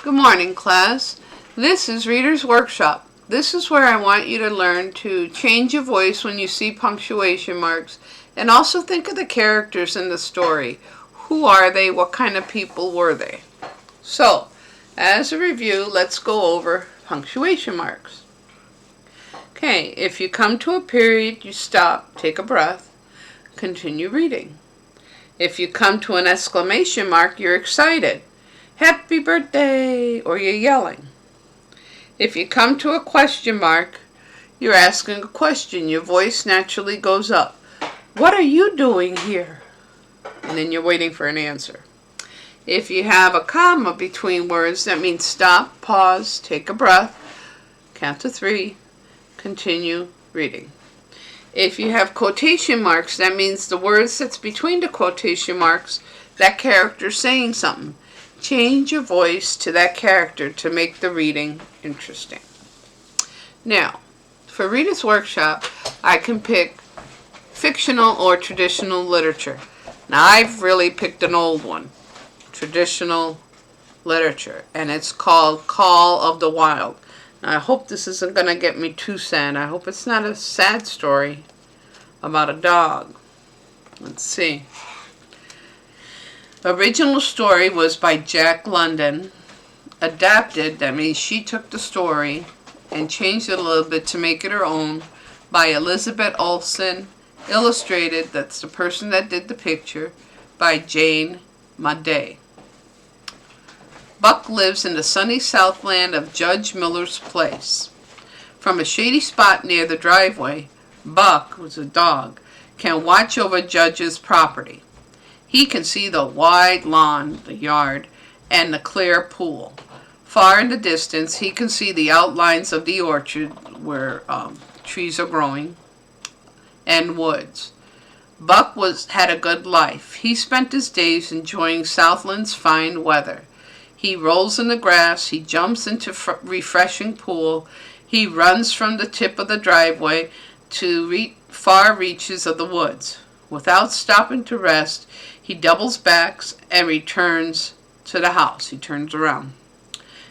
Good morning, class. This is Reader's Workshop. This is where I want you to learn to change your voice when you see punctuation marks and also think of the characters in the story. Who are they? What kind of people were they? So, as a review, let's go over punctuation marks. Okay, if you come to a period, you stop, take a breath, continue reading. If you come to an exclamation mark, you're excited. Happy birthday, or you're yelling. If you come to a question mark, you're asking a question. Your voice naturally goes up. What are you doing here? And then you're waiting for an answer. If you have a comma between words, that means stop, pause, take a breath, count to 3, continue reading. If you have quotation marks, that means the words that's between the quotation marks, that character's saying something. Change your voice to that character to make the reading interesting. Now, for Reader's Workshop, I can pick fictional or traditional literature. Now, I've really picked an old one, traditional literature, and it's called Call of the Wild. Now, I hope this isn't going to get me too sad. I hope it's not a sad story about a dog. Let's see. The original story was by Jack London. Adapted, that means she took the story and changed it a little bit to make it her own, by Elizabeth Olsen. Illustrated, that's the person that did the picture, by Jane Madej. Buck lives in the sunny southland of Judge Miller's place. From a shady spot near the driveway, Buck, who's a dog, can watch over Judge's property. He can see the wide lawn, the yard, and the clear pool. Far in the distance, he can see the outlines of the orchard where trees are growing and woods. Buck had a good life. He spent his days enjoying Southland's fine weather. He rolls in the grass, he jumps into refreshing pool, he runs from the tip of the driveway to far reaches of the woods. Without stopping to rest, he doubles back and returns to the house. He turns around.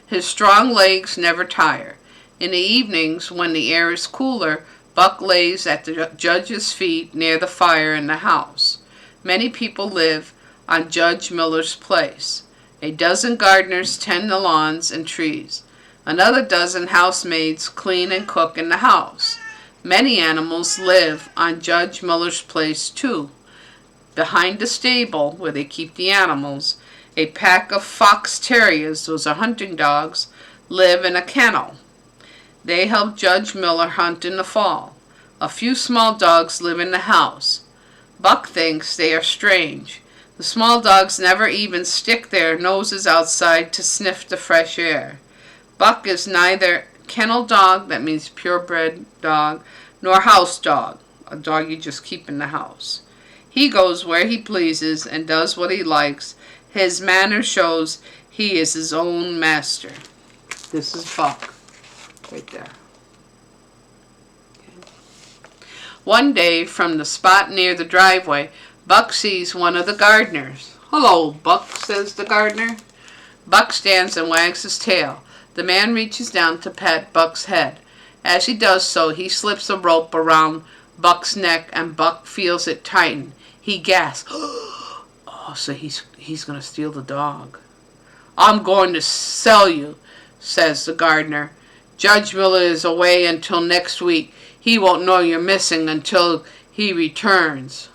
His strong legs never tire. In the evenings, when the air is cooler, Buck lays at the Judge's feet near the fire in the house. Many people live on Judge Miller's place. A dozen gardeners tend the lawns and trees. Another dozen housemaids clean and cook in the house. Many animals live on Judge Miller's place too. Behind the stable where they keep the animals, a pack of fox terriers, those are hunting dogs, live in a kennel. They help Judge Miller hunt in the fall. A few small dogs live in the house. Buck thinks they are strange. The small dogs never even stick their noses outside to sniff the fresh air. Buck is neither kennel dog, that means purebred dog, nor house dog, a dog you just keep in the house. He goes where he pleases and does what he likes. His manner shows he is his own master. This is Buck, right there. Okay. One day, from the spot near the driveway, Buck sees one of the gardeners. "Hello, Buck," says the gardener. Buck stands and wags his tail. The man reaches down to pat Buck's head. As he does so, he slips a rope around Buck's neck and Buck feels it tighten. He gasps. Oh, so he's going to steal the dog. "I'm going to sell you," says the gardener. "Judge Miller is away until next week. He won't know you're missing until he returns."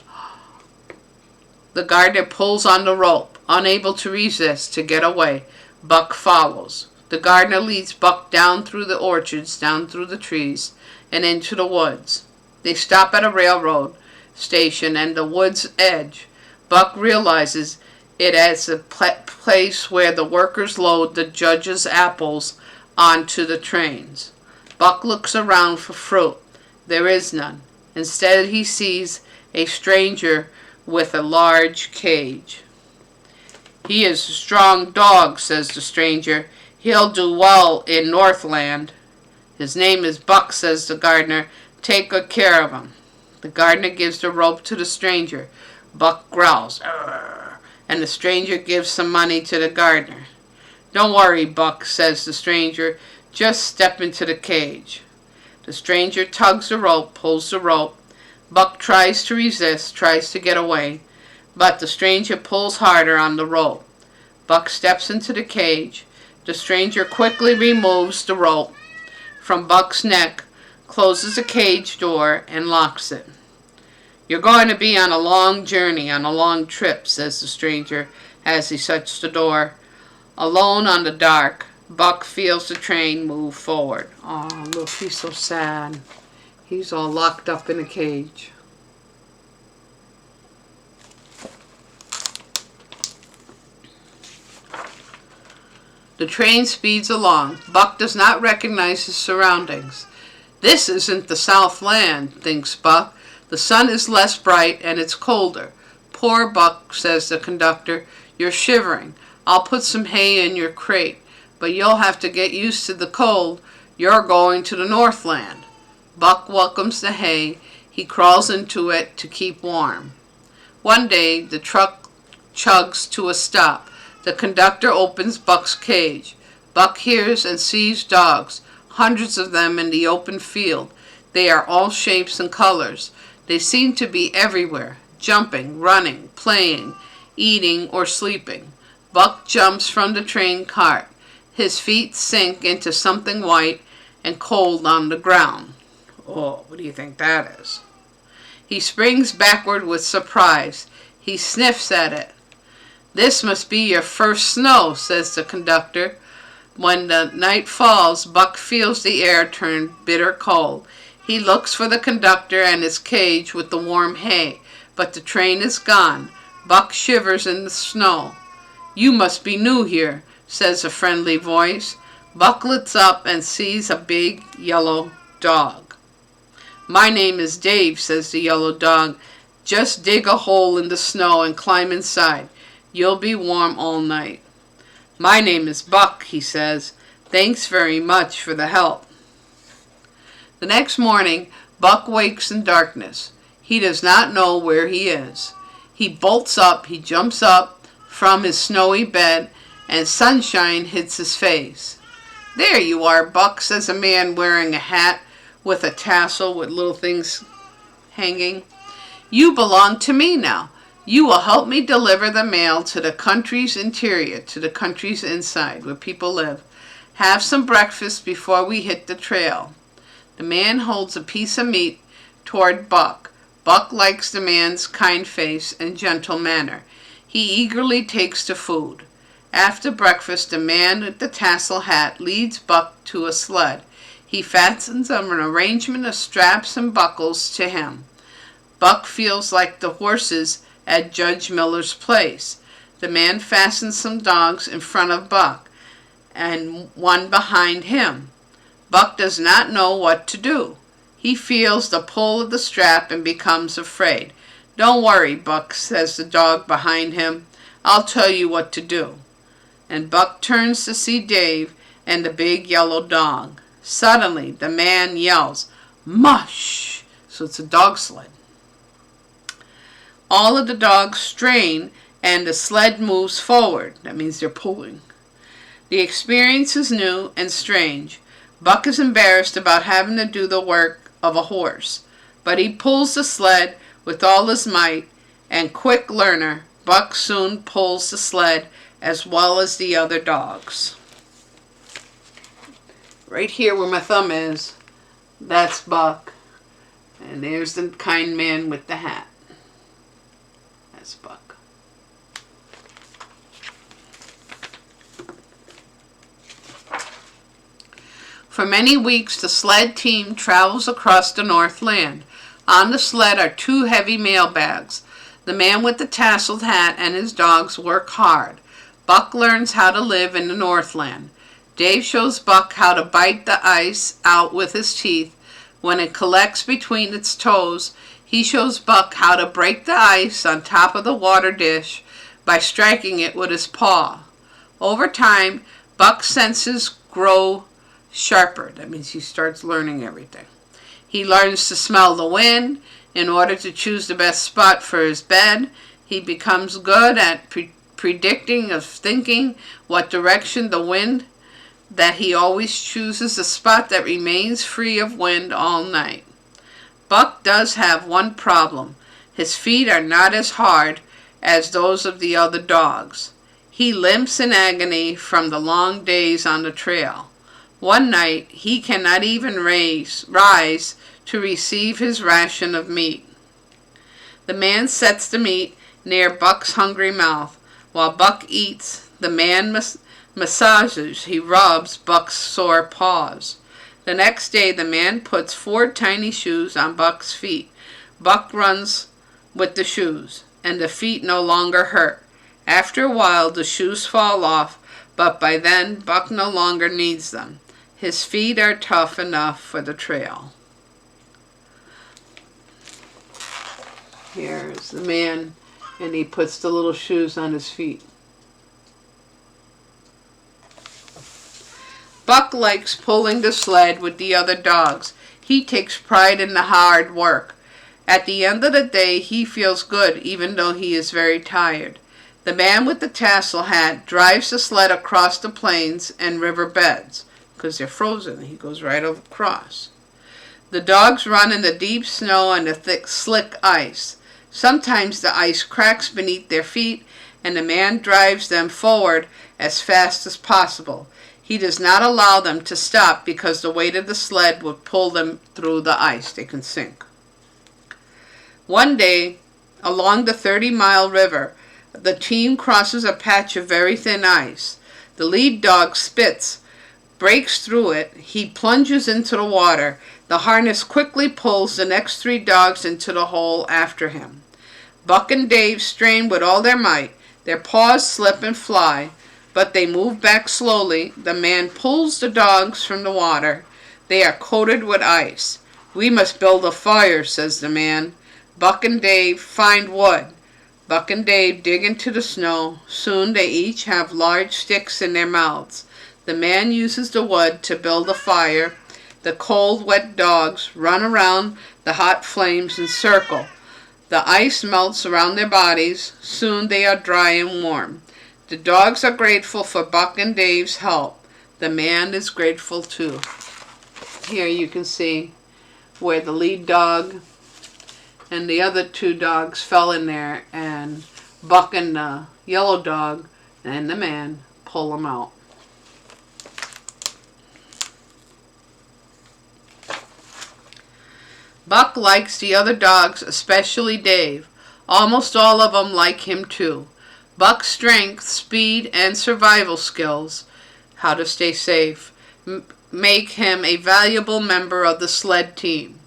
The gardener pulls on the rope, unable to resist, to get away. Buck follows. The gardener leads Buck down through the orchards, down through the trees, and into the woods. They stop at a railroad station and the wood's edge. Buck realizes it as a place where the workers load the Judge's apples onto the trains. Buck looks around for fruit. There is none. Instead, he sees a stranger with a large cage. "He is a strong dog," says the stranger. "He'll do well in Northland." "His name is Buck," says the gardener. "Take good care of him." The gardener gives the rope to the stranger. Buck growls, "Arr!" and the stranger gives some money to the gardener. "Don't worry, Buck," says the stranger. "Just step into the cage." The stranger tugs the rope, pulls the rope. Buck tries to resist, tries to get away, but the stranger pulls harder on the rope. Buck steps into the cage. The stranger quickly removes the rope from Buck's neck, closes the cage door, and locks it. "You're going to be on a long journey, on a long trip," says the stranger as he shuts the door. Alone on the dark, Buck feels the train move forward. Oh, look, he's so sad. He's all locked up in a cage. The train speeds along. Buck does not recognize his surroundings. "This isn't the Southland," thinks Buck. "The sun is less bright and it's colder." "Poor Buck," says the conductor. "You're shivering. I'll put some hay in your crate, but you'll have to get used to the cold. You're going to the Northland." Buck welcomes the hay. He crawls into it to keep warm. One day, the truck chugs to a stop. The conductor opens Buck's cage. Buck hears and sees dogs, hundreds of them in the open field. They are all shapes and colors. They seem to be everywhere, jumping, running, playing, eating, or sleeping. Buck jumps from the train cart. His feet sink into something white and cold on the ground. Oh, what do you think that is? He springs backward with surprise. He sniffs at it. "This must be your first snow," says the conductor. When the night falls, Buck feels the air turn bitter cold. He looks for the conductor and his cage with the warm hay, but the train is gone. Buck shivers in the snow. "You must be new here," says a friendly voice. Buck looks up and sees a big yellow dog. "My name is Dave," says the yellow dog. "Just dig a hole in the snow and climb inside. You'll be warm all night." "My name is Buck," he says. "Thanks very much for the help." The next morning, Buck wakes in darkness. He does not know where he is. He bolts up, he jumps up from his snowy bed, and sunshine hits his face. "There you are, Buck," says a man wearing a hat with a tassel with little things hanging. "You belong to me now. You will help me deliver the mail to the country's interior, to the country's inside, where people live. Have some breakfast before we hit the trail." The man holds a piece of meat toward Buck. Buck likes the man's kind face and gentle manner. He eagerly takes the food. After breakfast, the man with the tassel hat leads Buck to a sled. He fastens an arrangement of straps and buckles to him. Buck feels like the horses at Judge Miller's place. The man fastens some dogs in front of Buck and one behind him. Buck does not know what to do. He feels the pull of the strap and becomes afraid. "Don't worry, Buck," says the dog behind him. "I'll tell you what to do." And Buck turns to see Dave and the big yellow dog. Suddenly, the man yells, "Mush!" So it's a dog sled. All of the dogs strain and the sled moves forward. That means they're pulling. The experience is new and strange. Buck is embarrassed about having to do the work of a horse, but he pulls the sled with all his might, and quick learner, Buck soon pulls the sled as well as the other dogs. Right here where my thumb is, that's Buck, and there's the kind man with the hat. That's Buck. For many weeks, the sled team travels across the Northland. On the sled are 2 heavy mail bags. The man with the tasseled hat and his dogs work hard. Buck learns how to live in the Northland. Dave shows Buck how to bite the ice out with his teeth. When it collects between its toes, he shows Buck how to break the ice on top of the water dish by striking it with his paw. Over time, Buck's senses grow sharper. That means he starts learning everything. He learns to smell the wind in order to choose the best spot for his bed. He becomes good at predicting, of thinking what direction the wind, that he always chooses a spot that remains free of wind all night. Buck does have one problem. His feet are not as hard as those of the other dogs. He limps in agony from the long days on the trail. One night he cannot even rise to receive his ration of meat. The man sets the meat near Buck's hungry mouth. While Buck eats, the man massages, he rubs Buck's sore paws. The next day the man puts 4 tiny shoes on Buck's feet. Buck runs with the shoes, and the feet no longer hurt. After a while the shoes fall off, but by then Buck no longer needs them. His feet are tough enough for the trail. Here's the man, and he puts the little shoes on his feet. Buck likes pulling the sled with the other dogs. He takes pride in the hard work. At the end of the day, he feels good, even though he is very tired. The man with the tassel hat drives the sled across the plains and river beds, because they're frozen. He goes right across. The dogs run in the deep snow and the thick, slick ice. Sometimes the ice cracks beneath their feet, and the man drives them forward as fast as possible. He does not allow them to stop because the weight of the sled would pull them through the ice. They can sink. One day, along the 30-mile river, the team crosses a patch of very thin ice. The lead dog, Spitz, breaks through it. He plunges into the water. The harness quickly pulls the next 3 dogs into the hole after him. Buck and Dave strain with all their might. Their paws slip and fly, but they move back slowly. The man pulls the dogs from the water. They are coated with ice. "We must build a fire," says the man. Buck and Dave find wood. Buck and Dave dig into the snow. Soon they each have large sticks in their mouths. The man uses the wood to build a fire. The cold, wet dogs run around the hot flames and circle. The ice melts around their bodies. Soon they are dry and warm. The dogs are grateful for Buck and Dave's help. The man is grateful too. Here you can see where the lead dog and the other 2 dogs fell in there, and Buck and the yellow dog and the man pull them out. Buck likes the other dogs, especially Dave. Almost all of them like him too. Buck's strength, speed, and survival skills, how to stay safe, make him a valuable member of the sled team.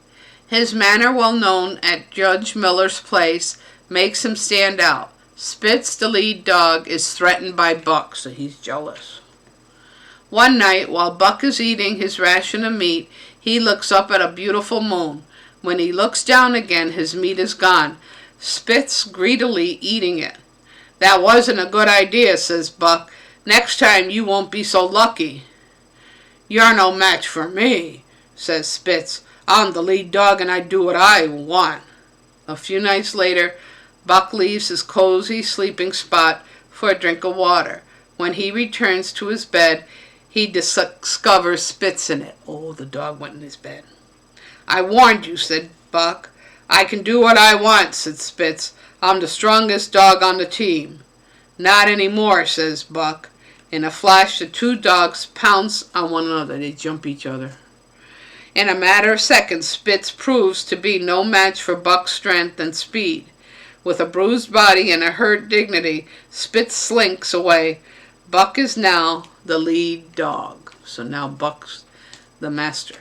His manner, well known at Judge Miller's place, makes him stand out. Spitz, the lead dog, is threatened by Buck, so he's jealous. One night, while Buck is eating his ration of meat, he looks up at a beautiful moon. When he looks down again, his meat is gone. Spitz greedily eating it. "That wasn't a good idea," says Buck. "Next time you won't be so lucky." "You're no match for me," says Spitz. "I'm the lead dog and I do what I want." A few nights later, Buck leaves his cozy sleeping spot for a drink of water. When he returns to his bed, he discovers Spitz in it. Oh, the dog went in his bed. "I warned you," said Buck. "I can do what I want," said Spitz. "I'm the strongest dog on the team." "Not anymore," says Buck. In a flash, the 2 dogs pounce on one another. They jump each other. In a matter of seconds, Spitz proves to be no match for Buck's strength and speed. With a bruised body and a hurt dignity, Spitz slinks away. Buck is now the lead dog. So now Buck's the master.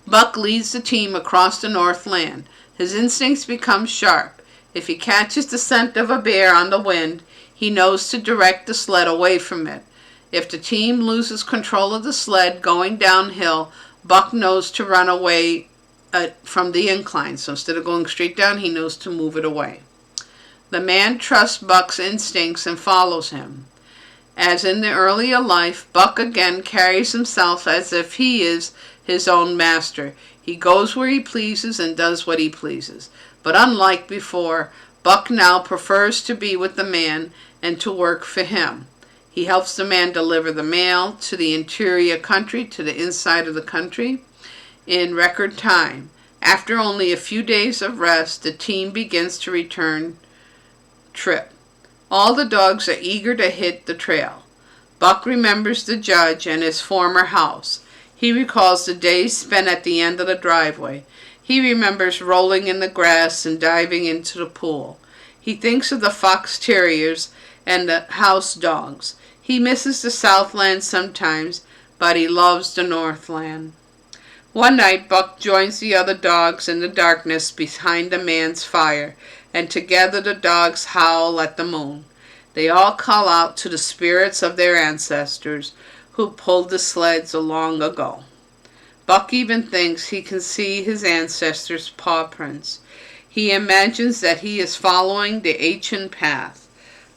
Buck leads the team across the Northland. His instincts become sharp. If he catches the scent of a bear on the wind, he knows to direct the sled away from it. If the team loses control of the sled going downhill, Buck knows to run away from the incline. So instead of going straight down, he knows to move it away. The man trusts Buck's instincts and follows him. As in the earlier life, Buck again carries himself as if he is his own master. He goes where he pleases and does what he pleases. But unlike before, Buck now prefers to be with the man and to work for him. He helps the man deliver the mail to the interior country, to the inside of the country, in record time. After only a few days of rest, the team begins to return trip. All the dogs are eager to hit the trail. Buck remembers the judge and his former house. He recalls the days spent at the end of the driveway. He remembers rolling in the grass and diving into the pool. He thinks of the fox terriers and the house dogs. He misses the Southland sometimes, but he loves the Northland. One night, Buck joins the other dogs in the darkness behind the man's fire, and together the dogs howl at the moon. They all call out to the spirits of their ancestors who pulled the sleds long ago. Buck even thinks he can see his ancestors' paw prints. He imagines that he is following the ancient path.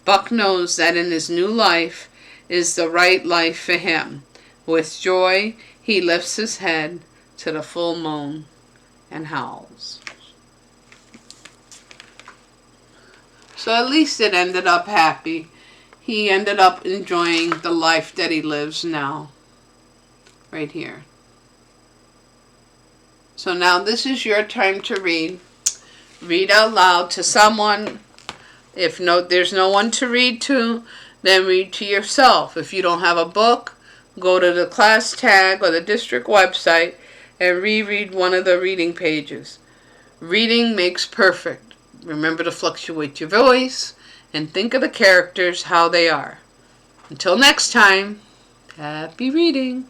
Buck knows that in his new life is the right life for him. With joy, he lifts his head to the full moon and howls. So at least it ended up happy. He ended up enjoying the life that he lives now. Right here. So now this is your time to read. Read out loud to someone. If there's no one to read to, then read to yourself. If you don't have a book, go to the class tag or the district website and reread one of the reading pages. Reading makes perfect. Remember to fluctuate your voice and think of the characters how they are. Until next time, happy reading.